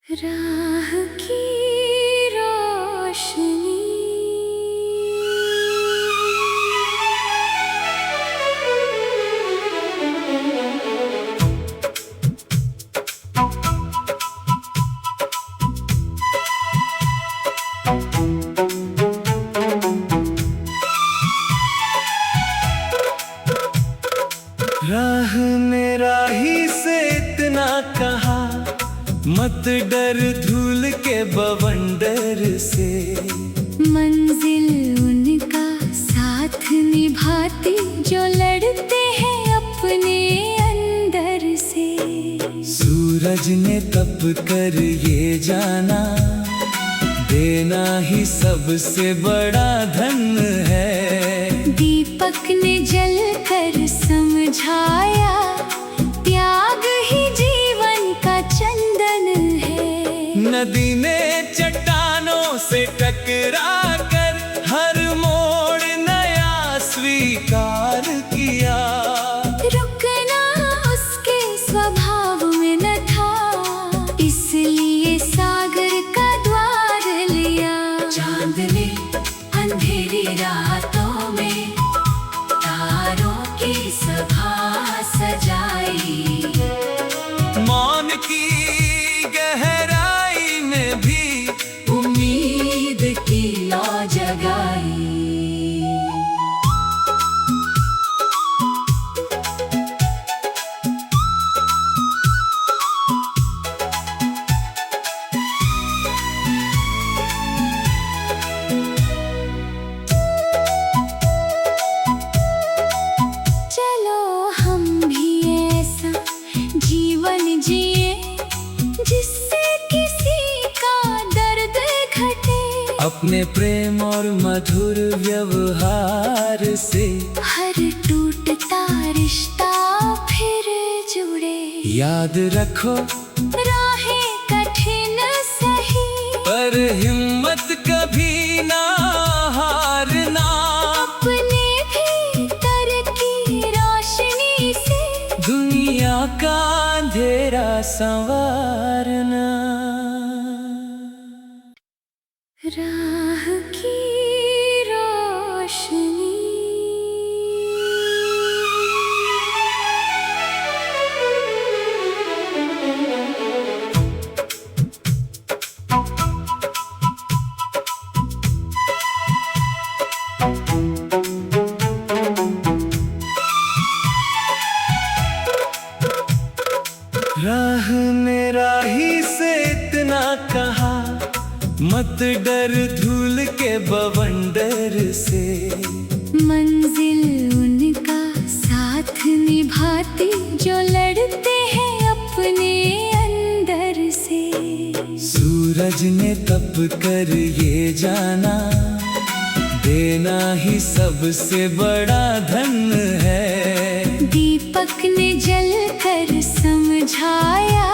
राह की रोशनी राह ने राही से इतना कहा, मत डर धूल के बवंडर से। मंजिल उनका साथ निभाती जो लड़ते हैं अपने अंदर से। सूरज ने तप कर ये जाना, देना ही सबसे बड़ा धन है। दीपक ने जल कर समझाया, त्याग ही जीवन का चंदन है। नदी ने चट्टानों से टकरा कर हर मोड़ नया स्वीकार किया। रुकना उसके स्वभाव में न था, इसलिए सागर का द्वार लिया। चांद ने अंधेरी रातों में तारों की सभा सजाई। मौन की गहराई में भी उम्मीद की लौ जगाई। चलो हम भी ऐसा जीवन जिए, जिससे किसी का दर्द घटे। अपने प्रेम और मधुर व्यवहार से हर टूटता रिश्ता फिर जुड़े। याद रखो राहें कठिन सही, पर हिम्मत कभी ना हारना। अपने भीतर की रोशनी से दुनिया का अंधेरा संवारना। राह की रोशनी। राह ने राही से इतना कहा, मत डर धूल के बवंडर से। मंजिल उनका साथ निभाती जो लड़ते हैं अपने अंदर से। सूरज ने तप कर ये जाना, देना ही सबसे बड़ा धन है। दीपक ने जल कर समझाया,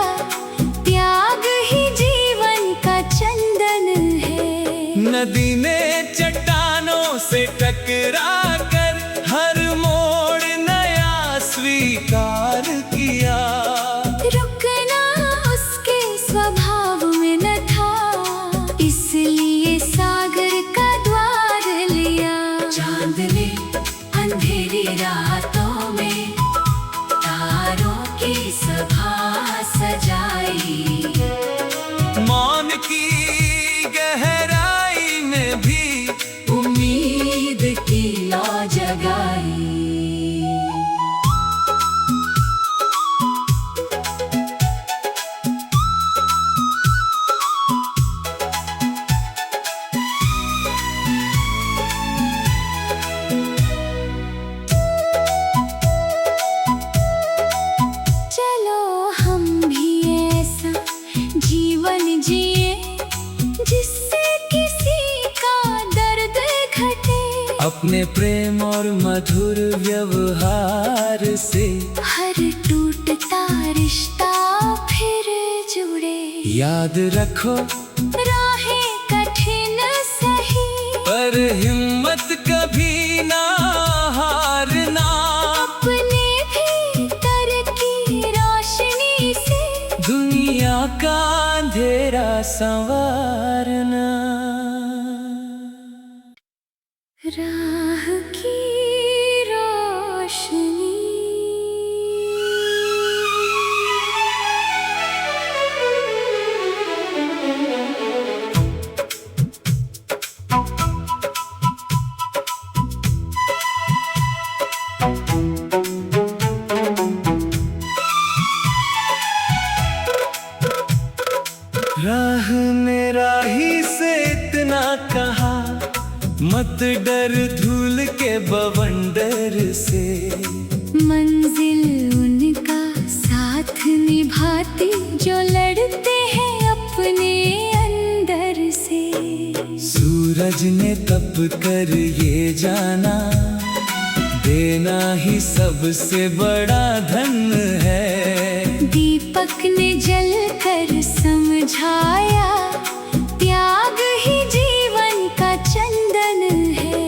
त्याग ही जीवन का चंदन है। नदी ने चट्टानों से टकरा कर हर मोड़ नया स्वीकार किया। रुकना उसके स्वभाव में न था, इसलिए सागर का द्वार लिया। चांद ने अंधेरी रातों में तारों की सभा सजाई। मौन की गहराई में भी उम्मीद की लौ जगाई। चलो हम भी ऐसा जीवन जिए, जिससे किसी का दर्द घटे। अपने प्रेम और मधुर व्यवहार से हर टूटता रिश्ता फिर जुड़े। याद रखो राहें कठिन सही, पर हिम्मत कभी ना हारना। अपने भीतर की रोशनी से दुनिया का अंधेरा संवारना। राह की रोशनी राह ने राही से इतना कहा, मत डर धूल के बवंडर से। मंजिल उनका साथ निभाती जो लड़ते हैं अपने अंदर से। सूरज ने तप कर ये जाना, देना ही सबसे बड़ा धन है। दीपक ने जल कर समझाया, त्याग ही जीवन का चंदन है।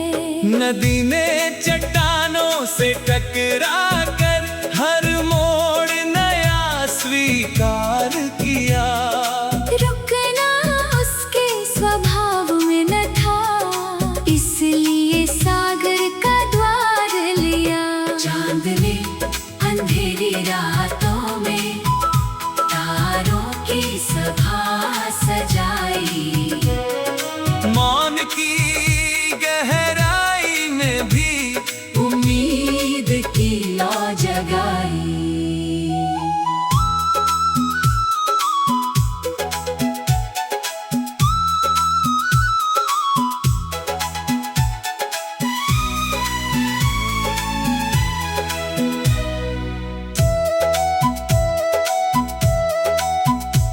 नदी ने चट्टानों से टकरा कर हर मोड़ नया स्वीकार किया। रुकना उसके स्वभाव में न था, इसलिए सागर का द्वार लिया। चांद ने अंधेरी रातों में तारों की सभा सजाई। मौन की गहराई में भी उम्मीद की लौ जगाई।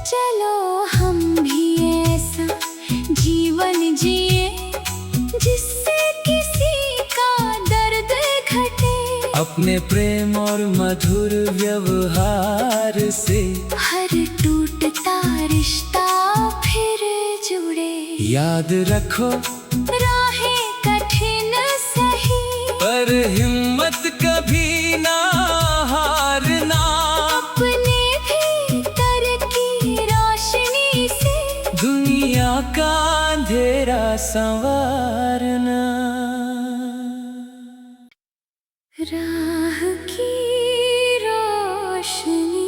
चलो हम भी ऐसा जीवन जिए, जिससे किसी का दर्द घटे। अपने प्रेम और मधुर व्यवहार से हर टूटता रिश्ता फिर जुड़े। याद रखो राहें कठिन सही, पर हिम्मत कभी ना हारना। अपने भीतर की रोशनी से दुनिया का अंधेरा संवारना। राह की रोशनी।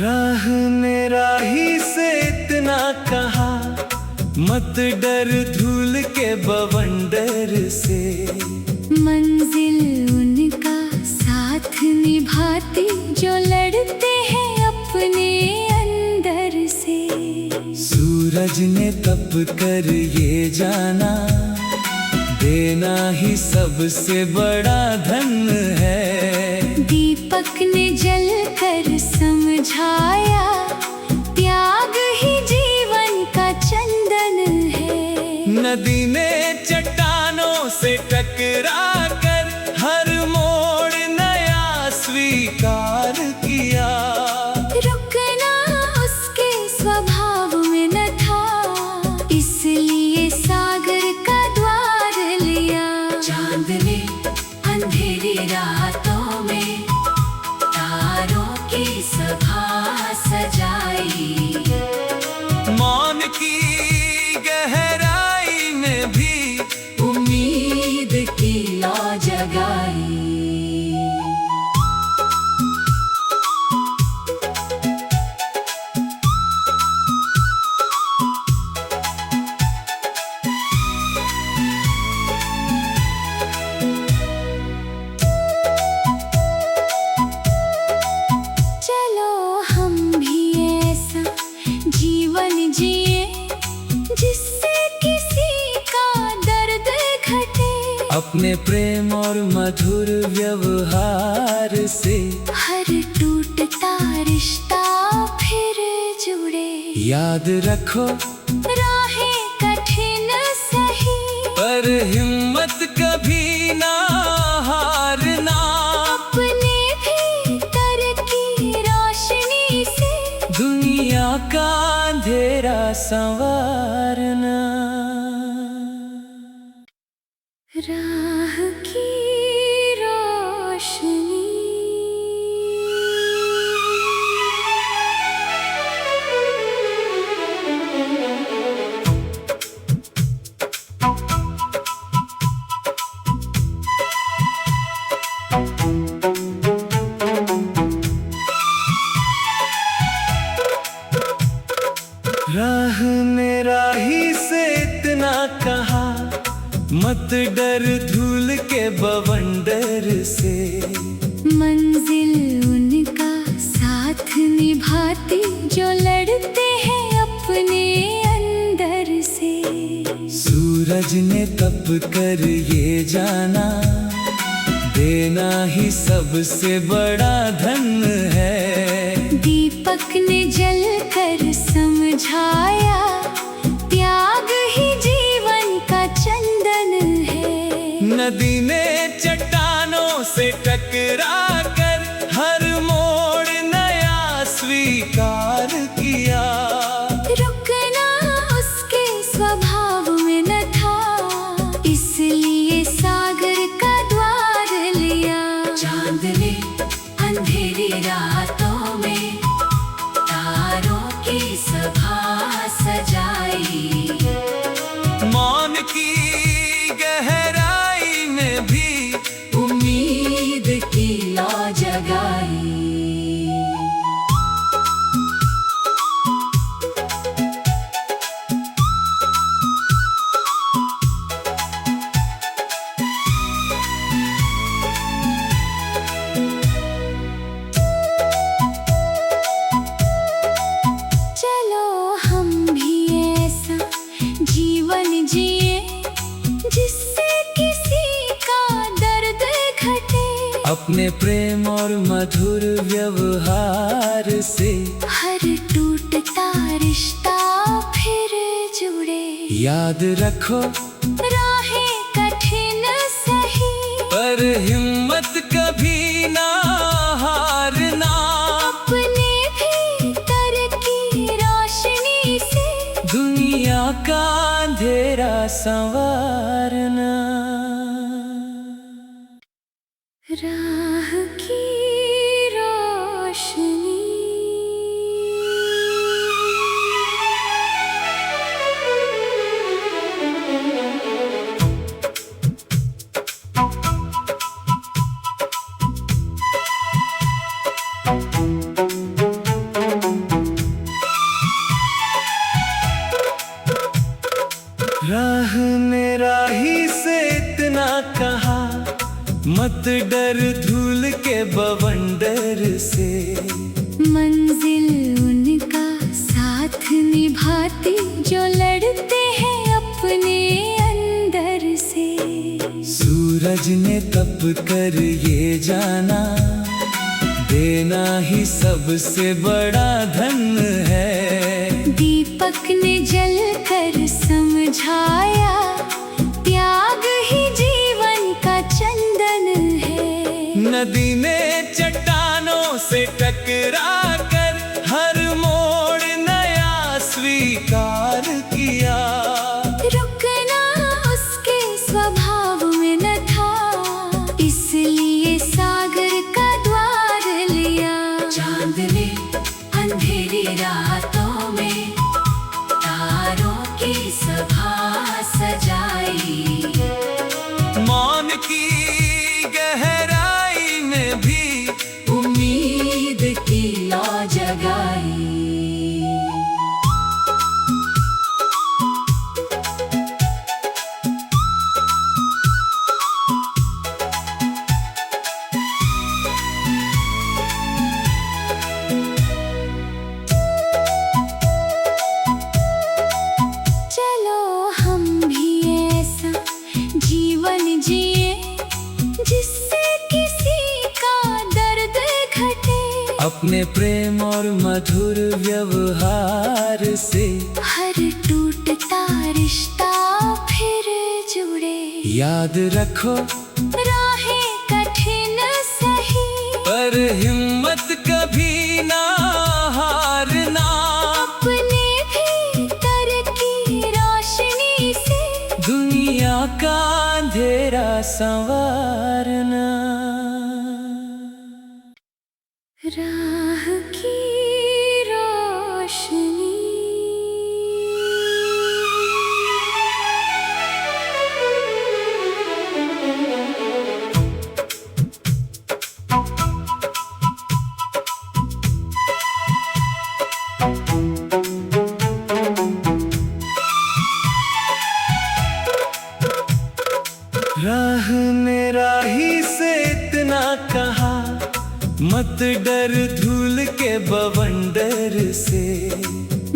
राह ने राही से इतना कहा, मत डर धूल के बवंडर से। मंजिल उनका साथ निभाती जो लड़ते हैं अपने अंदर से। सूरज ने तप कर ये जाना, देना ही सबसे बड़ा धन है। दीपक ने जल कर समझाया, त्याग ही जीवन का चंदन है। नदी ने चट्टानों से टकरा कर हर मोड़ नया स्वीकार किया। रुकना उसके स्वभाव में न था, इसलिए सागर का द्वार लिया। चांद ने अंधेरी रातों में तारों की सभा सजाई। मौन की गहराई में भी उम्मीद की लौ जगाई। चलो हम भी ऐसा जीवन जिए, जिससे किसी का दर्द घटे। अपने प्रेम और मधुर व्यवहार से हर टूटता रिश्ता फिर जुड़े। याद रखो राहें कठिन सही, पर हिम्मत कभी ना हारना। अपने का अंधेरा संवारना। राह की रोशनी राह ने राही से इतना कहा, मत डर धूल के बवंडर से। मंजिल उनका साथ निभाती जो लड़ते हैं अपने अंदर से। सूरज ने तप कर ये जाना, देना ही सबसे बड़ा धन है। दीपक ने जल कर समझाया, त्याग ही जीवन का चंदन है। नदी ने चट्टानों से टकरा कर हर मोड़ नया स्वीकार किया। रुकना उसके स्वभाव में न था, इसलिए सागर का द्वार लिया। चांद ने अंधेरी रातों में तारों की सभा सजाई। मौन की गहराई में भी उम्मीद की लौ जगाई। चलो हम भी ऐसा जीवन जिए, जिससे किसी का दर्द घटे। अपने प्रेम और मधुर व्यवहार से हर टूटता रिश्ता फिर जुड़े। याद रखो राहें कठिन सही, पर हिम्मत कभी ना हारना। अपने भीतर की रोशनी से दुनिया का अंधेरा संवारना। राह की रोशनी। राह ने राही से इतना कहा, मत डर धूल के बवंडर से। मंजिल उनका साथ निभाती जो लड़ते हैं अपने अंदर से। सूरज ने तप कर ये जाना, देना ही सबसे बड़ा धन है। दीपक ने जल कर समझाया, त्याग ही जीवन का चंदन है। नदी ने चट्टानों से टकरा कर हर मोड़ नया स्वीकार किया। रुकना उसके स्वभाव में न था, इसलिए सागर का द्वार लिया। चांद ने अंधेरी रातों में तारों की सभा सजाई। मौन की गहराई में भी उम्मीद की लौ जगाई। चलो हम भी ऐसा जीवन जिए, जिससे किसी का दर्द घटे। अपने प्रेम और मधुर व्यवहार से हर टूटता रिश्ता फिर जुड़े। याद रखो राहें कठिन सही, पर हिम्मत कभी ना हारना। संवारना। राह की रोशनी राह ने राही से इतना कहा, मत डर धूल के बवंडर से।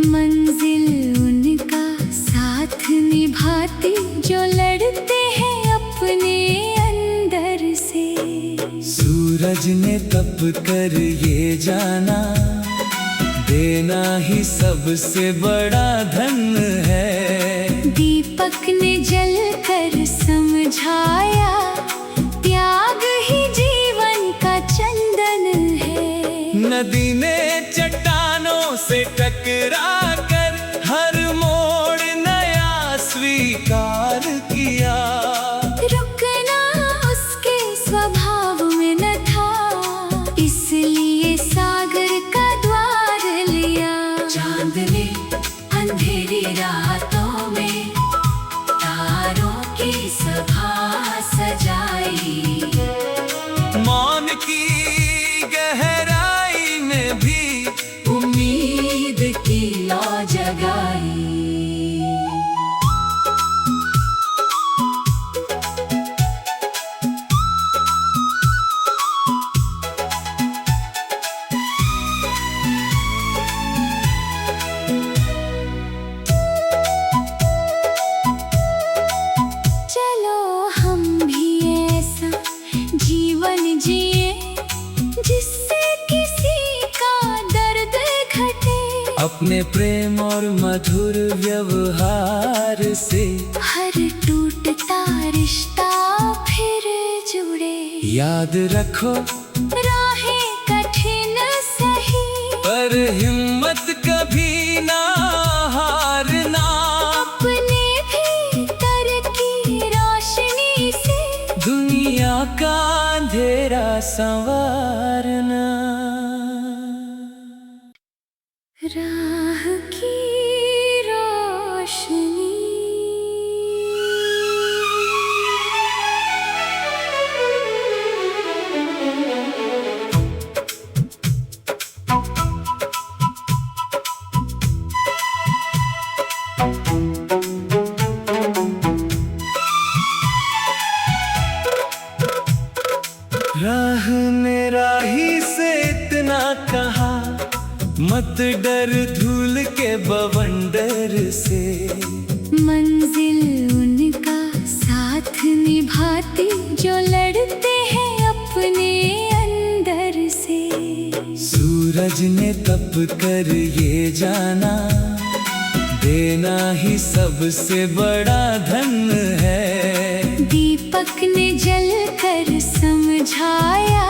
मंजिल उनका साथ निभाती जो लड़ते हैं अपने अंदर से। सूरज ने तप कर ये जाना, देना ही सबसे बड़ा धन है। दीपक ने जल कर समझाया, त्याग ही जीवन का चंदन है। नदी ने चट्टानों से टकरा कर हर मोड़ नया स्वीकार किया। रुकना उसके स्वभाव में न था, इसलिए सागर का द्वार लिया। चांद ने अंधेरी रातों में तारों की सभा सजाई। मौन की गहराई में भी उम्मीद की लौ जगाई। चलो हम भी ऐसा जीवन जिए, जिससे किसी का दर्द घटे। अपने प्रेम और मधुर व्यवहार से हर टूटता रिश्ता फिर जुड़े। याद रखो राहें कठिन सही, पर हिम्मत कभी ना हारना। अपने भीतर की रोशनी से दुनिया का अंधेरा संवारना। राह की रोशनी। राह ने राही से इतना कहा, मत डर धूल के बवंडर से। मंजिल उनका साथ निभाती जो लड़ते हैं अपने अंदर से। सूरज ने तप कर ये जाना, देना ही सबसे बड़ा धन है। दीपक ने जल कर समझाया,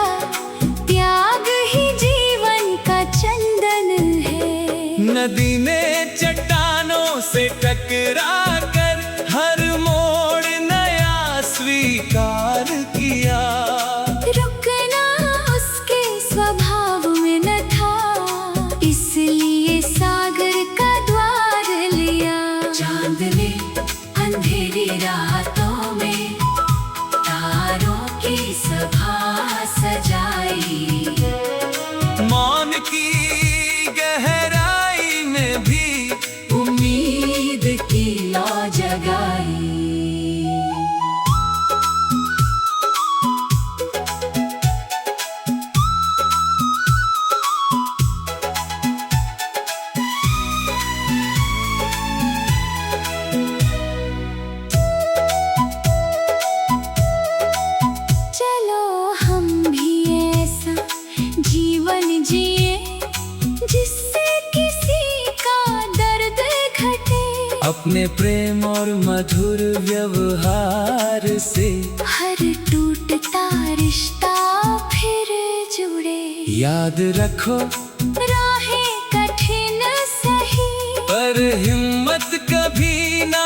त्याग ही जीवन का चंदन है। नदी ने चट्टानों से टकरा कर हर मोड़ नया स्वीकार किया। रुकना उसके स्वभाव में न था, इसलिए सागर का द्वार लिया। चांद ने अंधेरी रातों में तारों की सभा सजाई। मौन की गहराई में भी उम्मीद की लौ जगाई। चलो हम भी ऐसा जीवन जिए, जिससे किसी का दर्द घटे। अपने प्रेम और मधुर व्यवहार से हर टूटता रिश्ता फिर जुड़े। याद रखो राहें कठिन सही, पर हिम्मत कभी ना